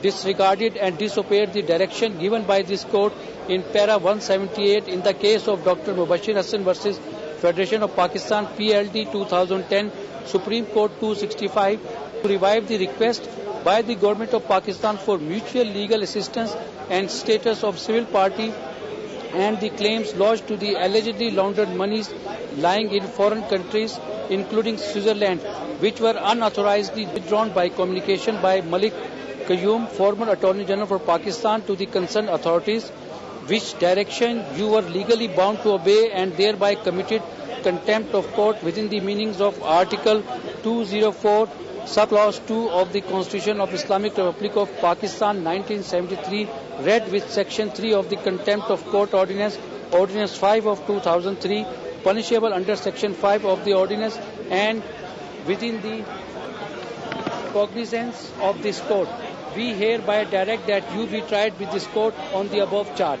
disregarded and disobeyed the direction given by this court in para 178 in the case of Dr. Mubashir Hassan versus Federation of Pakistan PLD 2010 Supreme Court 265 to revive the request by the Government of Pakistan for mutual legal assistance and status of civil party and the claims lodged to the allegedly laundered monies lying in foreign countries including Switzerland which were unauthorizedly withdrawn by communication by Malik Qayyum, former Attorney General for Pakistan, to the concerned authorities, which direction you were legally bound to obey and thereby committed contempt of court within the meanings of Article 204, Subclause 2 of the Constitution of Islamic Republic of Pakistan 1973, read with Section 3 of the Contempt of Court Ordinance, Ordinance 5 of 2003, punishable under Section 5 of the Ordinance and within the cognizance of this court. We hereby direct that you be tried with this court on the above charge.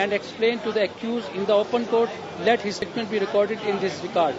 and explain to the accused in the open court, let his statement be recorded in this regard.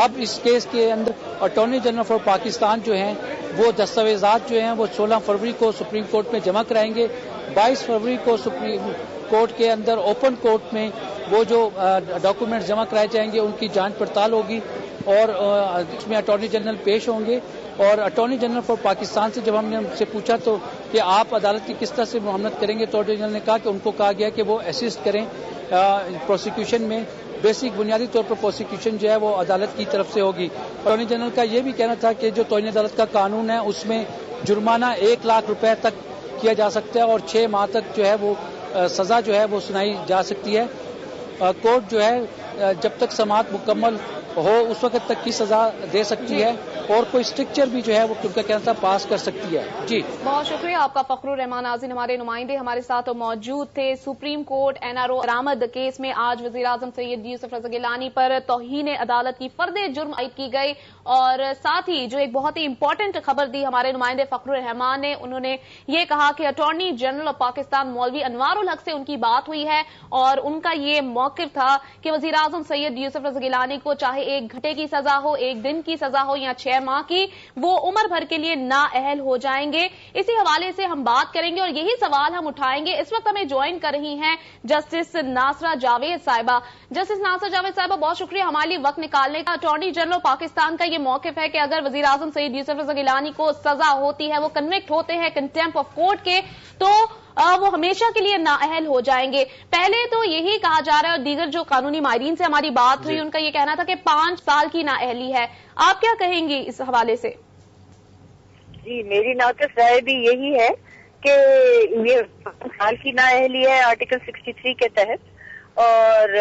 اب اس case کے اندر attorney general for Pakistan جو ہیں وہ دستاویزات جو ہیں وہ 16 فروری کو سپریم کورٹ میں جمع کرائیں گے. 22 فروری کو سپریم کورٹ کے اندر اوپن کورٹ میں وہ جو ڈاکومنٹ جمع کرائے جائیں گے ان کی جانچ پڑتال ہوگی اور اس میں اٹارنی جنرل پیش ہوں گے. اور اٹارنی جنرل فار پاکستان سے جب ہم نے ان سے پوچھا تو کہ آپ عدالت کی کس طرح سے معاملت کریں گے تو اٹارنی جنرل نے کہا کہ ان کو کہا گیا کہ وہ اسسٹ کریں پروسیکیوشن میں. بیسک بنیادی طور پر پروسیکیوشن جو ہے وہ عدالت کی طرف سے ہوگی. اٹارنی جنرل کا یہ بھی کہنا تھا کہ جو توہین عدالت کا قانون ہے اس میں جرمانہ 1 لاکھ روپے تک کیا جا سکتا ہے اور 6 ماہ تک جو ہے وہ سزا جو ہے وہ سنائی جا سکتی ہے. کورٹ جو ہے جب تک سماعت مکمل ہو اس وقت تک کی سزا دے سکتی ہے اور کوئی اسٹرکچر بھی جو ہے وہ ان کا کہنا تھا پاس کر سکتی ہے. جی بہت شکریہ آپ کا فخر الرحمان ناظرین. ہمارے نمائندے ہمارے ساتھ موجود تھے. سپریم کورٹ NRO برآمد کیس میں آج وزیر اعظم سید یوسف رضا گیلانی پر توہین عدالت کی فرد جرم عائد کی گئی اور ساتھ ہی جو ایک بہت ہی امپورٹنٹ خبر دی ہمارے نمائندے فخر الرحمان نے, انہوں نے یہ کہا کہ اٹارنی جنرل آف پاکستان مولوی انوار الحق سے ان کی بات ہوئی ہے اور ان کا یہ موقف تھا کہ وزیر اعظم سید یوسف رضا گیلانی کو چاہے 1 گھنٹے کی سزا ہو, 1 دن کی سزا ہو یا 6 ماہ کی, وہ عمر بھر کے لیے نااہل ہو جائیں گے. اسی حوالے سے ہم بات کریں گے اور یہی سوال ہم اٹھائیں گے. اس وقت ہمیں جوائن کر رہی ہیں جسٹس ناصرہ جاوید صاحبہ. جسٹس ناصرہ جاوید صاحبہ بہت شکریہ ہمارے لیے وقت نکالنے کا. اٹارنی جنرل پاکستان کا یہ موقف ہے کہ اگر وزیر اعظم سید یوسف رضا گیلانی کو سزا ہوتی ہے, وہ کنوکٹ ہوتے ہیں کنٹیمپٹ آف کورٹ کے, تو وہ ہمیشہ کے لیے نااہل ہو جائیں گے. پہلے تو یہی کہا جا رہا ہے اور دیگر جو قانونی ماہرین سے ہماری بات ہوئی ان کا یہ کہنا تھا کہ 5 سال کی نااہلی ہے. آپ کیا کہیں گی اس حوالے سے؟ جی میری ناقص رائے بھی یہی ہے کہ یہ 5 سال کی نااہلی ہے آرٹیکل 63 کے تحت اور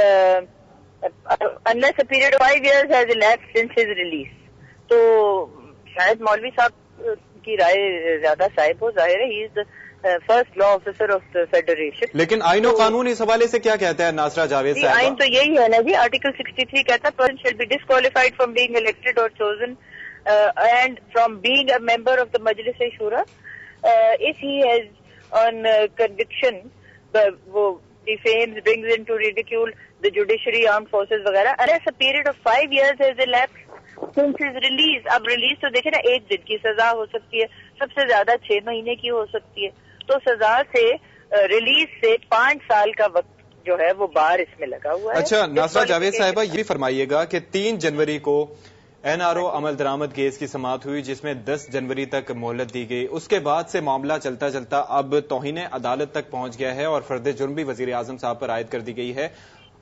unless a period of 5 years has elapsed since his release. تو شاید مولوی صاحب کی رائے زیادہ صائب ہو. ظاہر ہے ہی is first law officer of the federation. لیکن آئین و قانون اس حوالے سے کیا کہتا ہے ناصرہ جاوید صاحب؟ آئین تو یہی ہے نا جی, آرٹیکل 63 کہتا ہے person shall be disqualified from being elected اور chosen and from being a member of the Majlis Shura if he has on conviction وہ defames, brings into ridicule the judiciary, armed forces وغیرہ, unless a period of 5 years has elapsed since his release. اب release تو دیکھیں نا 1 دن کی سزا ہو سکتی ہے, سب سے زیادہ 6 مہینے کی ہو سکتی ہے. تو سزا سے ریلیز سے 5 سال کا وقت جو ہے وہ بار اس میں لگا ہوا ہے. اچھا ناصرہ جاوید صاحبہ یہ فرمائیے گا کہ 3 جنوری کو NRO عمل درآمد کیس کی سماعت ہوئی جس میں 10 جنوری تک مہلت دی گئی. اس کے بعد سے معاملہ چلتا چلتا اب توہین عدالت تک پہنچ گیا ہے اور فرد جرم بھی وزیر اعظم صاحب پر عائد کر دی گئی ہے.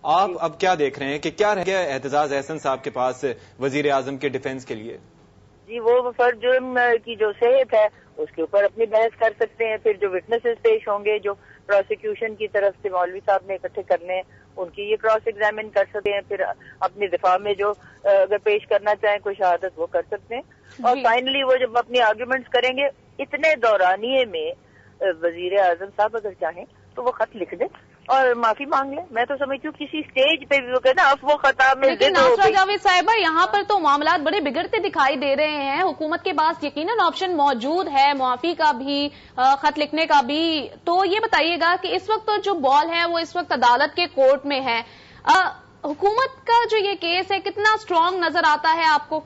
آپ اب کیا دیکھ رہے ہیں کہ کیا رہ گیا اعتزاز احسن صاحب کے پاس وزیر اعظم کے ڈیفنس کے لیے؟ جی وہ فرد جرم کی جو صحت ہے اس کے اوپر اپنی بحث کر سکتے ہیں. پھر جو وٹنسز پیش ہوں گے جو پروسیکیوشن کی طرف سے مولوی صاحب نے اکٹھے کرنے ہیں ان کی یہ کراس ایگزامن کر سکتے ہیں. پھر اپنی دفاع میں جو اگر پیش کرنا چاہیں کوئی شہادت وہ کر سکتے ہیں. اور فائنلی وہ جب اپنی آرگیومنٹس کریں گے اتنے دورانیے میں وزیر اعظم صاحب اگر چاہیں تو وہ خط لکھ دیں اور معافی مانگ لیں. میں تو سمجھتی ہوں کسی سٹیج پہ بھی وہ کہنا اب وہ خطا میں. لیکن ناصرہ جاوید صاحبہ یہاں پر تو معاملات بڑے بگڑتے دکھائی دے رہے ہیں. حکومت کے پاس یقیناً آپشن موجود ہے معافی کا بھی, خط لکھنے کا بھی. تو یہ بتائیے گا کہ اس وقت تو جو بال ہے وہ اس وقت عدالت کے کورٹ میں ہے. حکومت کا جو یہ کیس ہے کتنا اسٹرانگ نظر آتا ہے آپ کو؟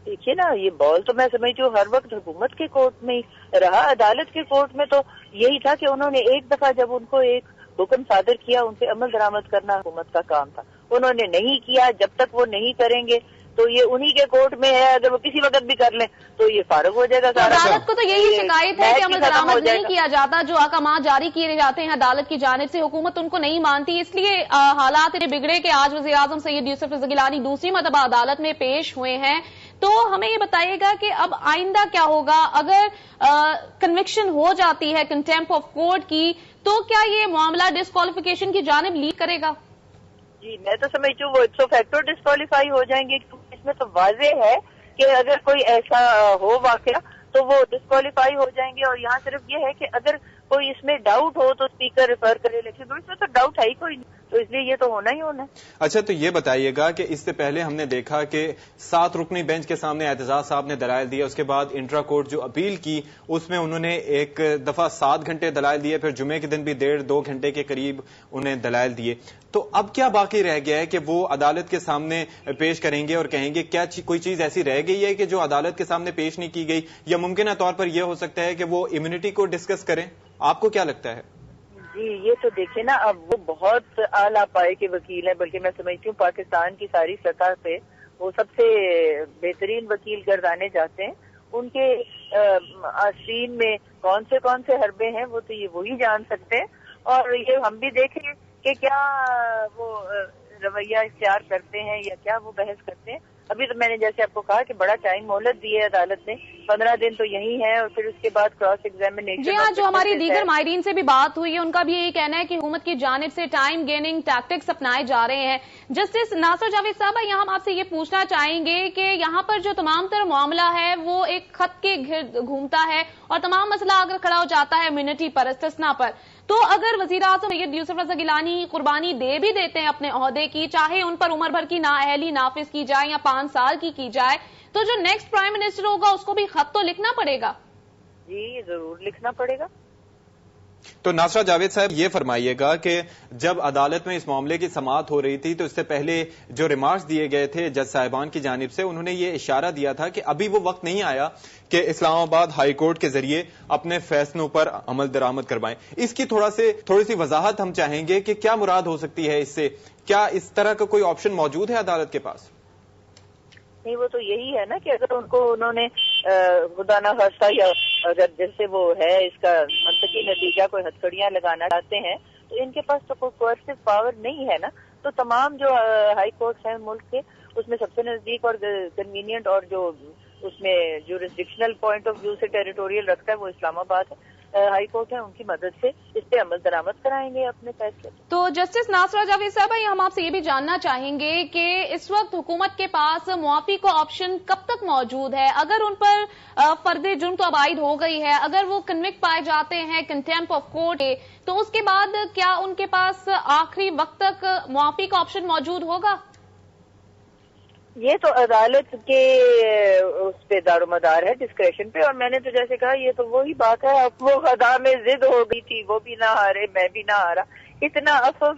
دیکھیے نا یہ بال تو میں سمجھتی ہوں ہر وقت حکومت کے کورٹ میں ہی رہا. عدالت کے کورٹ میں تو یہی تھا کہ انہوں نے ایک دفعہ جب ان کو ایک حکم صادر کیا ان سے عمل درآمد کرنا حکومت کا کام تھا. انہوں نے نہیں کیا. جب تک وہ نہیں کریں گے تو یہ انہی کے کورٹ میں ہے. اگر وہ کسی وقت بھی کر لیں تو یہ فارغ ہو جائے گا. عدالت کو تو یہی شکایت ہے کہ عمل درآمد نہیں کیا جاتا. جو احکامات جاری کیے جاتے ہیں عدالت کی جانب سے حکومت ان کو نہیں مانتی. اس لیے حالات بگڑے کہ آج وزیر اعظم سید یوسف رضا گیلانی دوسری مرتبہ عدالت میں پیش ہوئے ہیں. تو ہمیں یہ بتائیے گا کہ اب آئندہ کیا ہوگا اگر کنوکشن ہو جاتی ہے کنٹیمپٹ آف کورٹ کی, تو کیا یہ معاملہ ڈسکوالیفیکیشن کی جانب لیڈ کرے گا؟ جی میں تو سمجھتی ہوں وہ ایکسو فیکٹو ڈسکوالیفائی ہو جائیں گے. اس میں تو واضح ہے کہ اگر کوئی ایسا ہو واقعہ تو وہ ڈسکوالیفائی ہو جائیں گے. اور یہاں صرف یہ ہے کہ اگر کوئی اس میں ڈاؤٹ ہو تو اسپیکر ریفر کرے. لیکن اس میں تو ڈاؤٹ ہے ہی کوئی نہیں. تو اس لیے یہ تو ہونا ہی ہونا ہے۔ اچھا، تو یہ بتائیے گا کہ اس سے پہلے ہم نے دیکھا کہ 7 رکنی بینچ کے سامنے اعتزاز صاحب نے دلائل دیے، اس کے بعد انٹرا کورٹ جو اپیل کی اس میں انہوں نے ایک دفعہ 7 گھنٹے دلائل دیے، پھر جمعے کے دن بھی 1.5-2 گھنٹے کے قریب انہیں دلائل دیے۔ تو اب کیا باقی رہ گیا ہے کہ وہ عدالت کے سامنے پیش کریں گے اور کہیں گے کیا کوئی چیز ایسی رہ گئی ہے کہ جو عدالت کے سامنے پیش نہیں کی گئی، یا ممکنہ طور پر یہ ہو سکتا ہے کہ وہ امیونٹی کو ڈسکس کریں؟ آپ کو کیا لگتا ہے؟ جی یہ تو دیکھیں نا، اب وہ بہت اعلیٰ پائے کے وکیل ہیں، بلکہ میں سمجھتی ہوں پاکستان کی ساری سطح پہ وہ سب سے بہترین وکیل گردانے جاتے ہیں۔ ان کے آستین میں کون سے حربے ہیں وہ تو یہ وہی جان سکتے ہیں، اور یہ ہم بھی دیکھیں کہ کیا وہ رویہ اختیار کرتے ہیں یا کیا وہ بحث کرتے ہیں۔ ابھی تو میں نے جیسے آپ کو کہا کہ بڑا ٹائم مہلت دی ہے عدالت نے، 15 دن تو یہی ہے، اور پھر اس کے بعد کراس ایگزامینیشن۔ جی ہاں، جو ہماری دیگر ماہرین سے بھی بات ہوئی ہے ان کا بھی یہی کہنا ہے کہ حکومت کی جانب سے ٹائم گیننگ ٹیکٹکس اپنائے جا رہے ہیں۔ جسٹس ناصر جاوید صاحب، یہاں ہم آپ سے یہ پوچھنا چاہیں گے کہ یہاں پر جو تمام تر معاملہ ہے وہ ایک خط کے گرد گھومتا ہے، اور تمام مسئلہ اگر کھڑا ہو جاتا ہے امیونٹی پر، استثناء پر، تو اگر وزیر اعظم سید یوسف رضا گیلانی قربانی دے بھی دیتے ہیں اپنے عہدے کی، چاہے ان پر عمر بھر کی نااہلی نافذ کی جائے یا 5 سال کی جائے، تو جو نیکسٹ پرائم منسٹر ہوگا اس کو بھی خط تو لکھنا پڑے گا۔ جی ضرور لکھنا پڑے گا۔ تو ناصرہ جاوید صاحب یہ فرمائیے گا کہ جب عدالت میں اس معاملے کی سماعت ہو رہی تھی تو اس سے پہلے جو ریمارکس دیے گئے تھے جج صاحبان کی جانب سے، انہوں نے یہ اشارہ دیا تھا کہ ابھی وہ وقت نہیں آیا کہ اسلام آباد ہائی کورٹ کے ذریعے اپنے فیصلوں پر عمل درآمد کروائیں۔ اس کی تھوڑی سی وضاحت ہم چاہیں گے کہ کیا مراد ہو سکتی ہے اس سے؟ کیا اس طرح کا کوئی آپشن موجود ہے عدالت کے پاس؟ نہیں، وہ تو یہی ہے نا کہ اگر ان کو انہوں نے خدا نہ خواستہ یا اگر جیسے وہ ہے اس کا منطقی نتیجہ کوئی ہتھکڑیاں لگانا چاہتے ہیں تو ان کے پاس تو کوئی کوئرسو پاور نہیں ہے نا۔ تو تمام جو ہائی کورٹس ہیں ملک کے، اس میں سب سے نزدیک اور کنوینئنٹ اور جو اس میں جورسڈکشنل پوائنٹ آف ویو سے ٹیریٹوریل رکھتا ہے وہ اسلام آباد ہے، ہائی کورٹ ہے، ان کی مدد سے اس پہ عمل درآمد کرائیں گے اپنے فیصلے۔ تو جسٹس ناصرہ جاوید صاحب، ہم آپ سے یہ بھی جاننا چاہیں گے کہ اس وقت حکومت کے پاس معافی کا آپشن کب تک موجود ہے؟ اگر ان پر فرد جرم تو اب عائد ہو گئی ہے، اگر وہ کنوکٹ پائے جاتے ہیں کنٹیمپٹ آف کورٹ، تو اس کے بعد کیا ان کے پاس آخری وقت تک معافی کا آپشن موجود ہوگا؟ یہ تو عدالت کے اس پہ دار و مدار ہے، ڈسکریشن پہ، اور میں نے تو جیسے کہا یہ تو وہی بات ہے، اب وہ خدا میں ضد ہو گئی تھی، وہ بھی نہ ہارے میں بھی نہ ہارا، اتنا عفو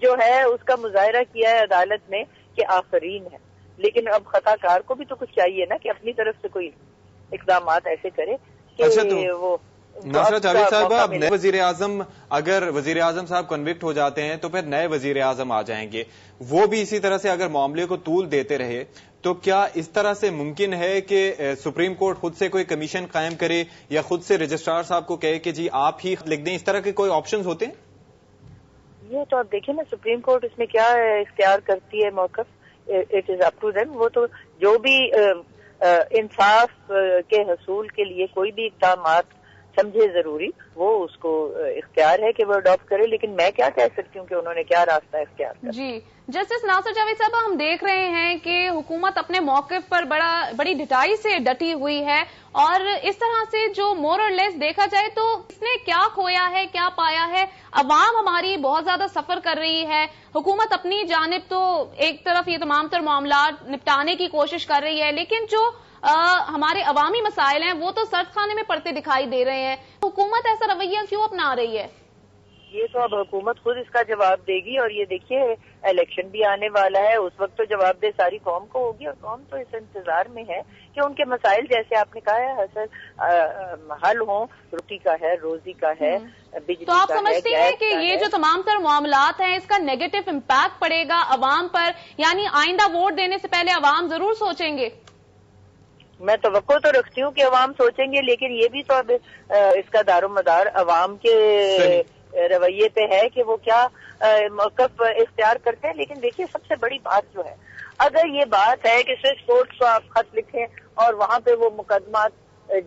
جو ہے اس کا مظاہرہ کیا ہے عدالت نے کہ آفرین ہے، لیکن اب خطا کار کو بھی تو کچھ چاہیے نا کہ اپنی طرف سے کوئی اقدامات ایسے کرے کہ وہ۔ ناصرہ جاوید صاحب، اب نئے وزیر اعظم، اگر وزیر اعظم صاحب کنوکٹ ہو جاتے ہیں تو پھر نئے وزیر اعظم آ جائیں گے، وہ بھی اسی طرح سے اگر معاملے کو طول دیتے رہے تو کیا اس طرح سے ممکن ہے کہ سپریم کورٹ خود سے کوئی کمیشن قائم کرے یا خود سے رجسٹرار صاحب کو کہے کہ جی آپ ہی لکھ دیں؟ اس طرح کے کوئی آپشنز ہوتے ہیں؟ یہ تو آپ دیکھیں نا سپریم کورٹ اس میں کیا اختیار کرتی ہے موقف، it is up to them. وہ تو جو بھی انصاف کے حصول کے لیے کوئی بھی اقدامات سمجھے ضروری، وہ اس کو اختیار ہے کہ وہ اڈاپٹ کرے، لیکن میں کیا کہہ سکتی ہوں کہ انہوں نے کیا راستہ اختیار کیا۔ جی جسٹس ناصر جاوید صاحب، ہم دیکھ رہے ہیں کہ حکومت اپنے موقف پر بڑی ڈٹائی سے ڈٹی ہوئی ہے، اور اس طرح سے جو مور اور لیس دیکھا جائے تو اس نے کیا کھویا ہے کیا پایا ہے؟ عوام ہماری بہت زیادہ سفر کر رہی ہے، حکومت اپنی جانب تو ایک طرف یہ تمام تر معاملات نپٹانے کی کوشش کر رہی ہے، لیکن جو ہمارے عوامی مسائل ہیں وہ تو سرد خانے میں پڑتے دکھائی دے رہے ہیں۔ حکومت ایسا رویہ کیوں اپنا رہی ہے؟ یہ تو اب حکومت خود اس کا جواب دے گی، اور یہ دیکھیے الیکشن بھی آنے والا ہے، اس وقت تو جواب دہ ساری قوم کو ہوگی، اور قوم تو اس انتظار میں ہے کہ ان کے مسائل جیسے آپ نے کہا ہے حل ہوں، روٹی کا ہے، روزی کا ہے، بجلی کا ہے۔ تو آپ سمجھتی ہیں کہ یہ جو تمام تر معاملات ہیں اس کا نیگیٹو امپیکٹ پڑے گا عوام پر، یعنی آئندہ ووٹ دینے سے پہلے عوام ضرور سوچیں گے؟ میں توقع تو رکھتی ہوں کہ عوام سوچیں گے، لیکن یہ بھی تو اب اس کا دار و مدار عوام کے رویے پہ ہے کہ وہ کیا موقف اختیار کرتے ہیں۔ لیکن دیکھیے سب سے بڑی بات جو ہے، اگر یہ بات ہے کہ سوئس کورٹ کو آپ خط لکھیں اور وہاں پہ وہ مقدمات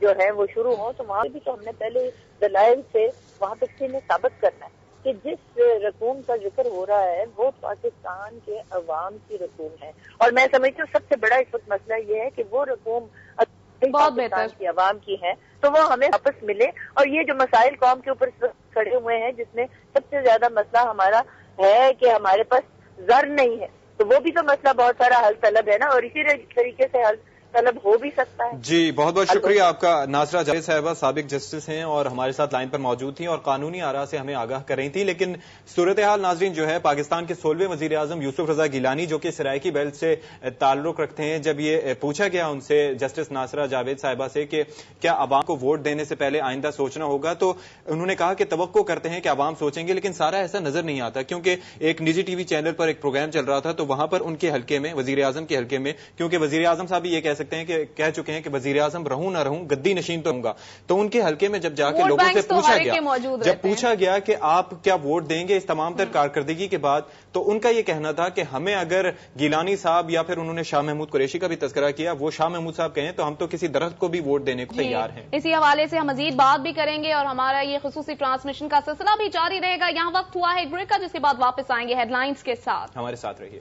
جو ہیں وہ شروع ہوں، تو وہاں بھی تو ہم نے پہلے دلائل سے وہاں پہ کسی نے ثابت کرنا ہے کہ جس رقوم کا ذکر ہو رہا ہے وہ پاکستان کے عوام کی رقوم ہے، اور میں سمجھتی ہوں سب سے بڑا اس وقت مسئلہ یہ ہے کہ وہ رقوم پاکستان کی عوام کی ہے تو وہ ہمیں واپس ملے، اور یہ جو مسائل قوم کے اوپر کھڑے ہوئے ہیں جس میں سب سے زیادہ مسئلہ ہمارا ہے کہ ہمارے پاس زر نہیں ہے، تو وہ بھی تو مسئلہ بہت سارا حل طلب ہے نا، اور اسی طریقے سے حل طلب ہو بھی سکتا ہے. جی بہت بہت شکریہ آپ کا. ناصرہ جاوید صاحبہ سابق جسٹس ہیں اور ہمارے ساتھ لائن پر موجود تھیں اور قانونی آراء سے ہمیں آگاہ کر رہی تھی. لیکن صورتحال ناظرین جو ہے پاکستان کے 16ویں وزیر اعظم یوسف رضا گیلانی جو کہ سرائیکی بیلٹ سے تعلق رکھتے ہیں، جب یہ پوچھا گیا ان سے جسٹس ناصرہ جاوید صاحبہ سے کہ کیا عوام کو ووٹ دینے سے پہلے آئندہ سوچنا ہوگا، تو انہوں نے کہا کہ توقع کرتے ہیں کہ عوام سوچیں گے، لیکن سارا ایسا نظر نہیں آتا کیونکہ ایک نجی ٹی وی چینل پر ایک پروگرام چل رہا تھا تو وہاں پر ان کے حلقے میں وزیر اعظم کے حلقے میں، کیونکہ وزیر اعظم صاحب یہ کہہ سکتے ہیں کہ کہہ چکے ہیں کہ وزیر اعظم رہوں نہ رہوں گدی نشین تو ہوں گا، تو ان کے حلقے میں جب جا کے لوگوں سے پوچھا گیا کہ آپ کیا ووٹ دیں گے اس تمام تر کارکردگی کے بعد، تو ان کا یہ کہنا تھا کہ ہمیں اگر گیلانی صاحب یا پھر انہوں نے شاہ محمود قریشی کا بھی تذکرہ کیا، وہ شاہ محمود صاحب کہیں تو ہم تو کسی درخت کو بھی ووٹ دینے کو تیار ہیں. اسی حوالے سے ہم مزید بات بھی کریں گے اور ہمارا یہ خصوصی ٹرانسمیشن کا سلسلہ بھی جاری رہے گا. یہاں وقت ہوا ہے بریک کا، جس کے بعد واپس آئیں گے ہیڈ لائنز کے ساتھ. ہمارے ساتھ رہیے.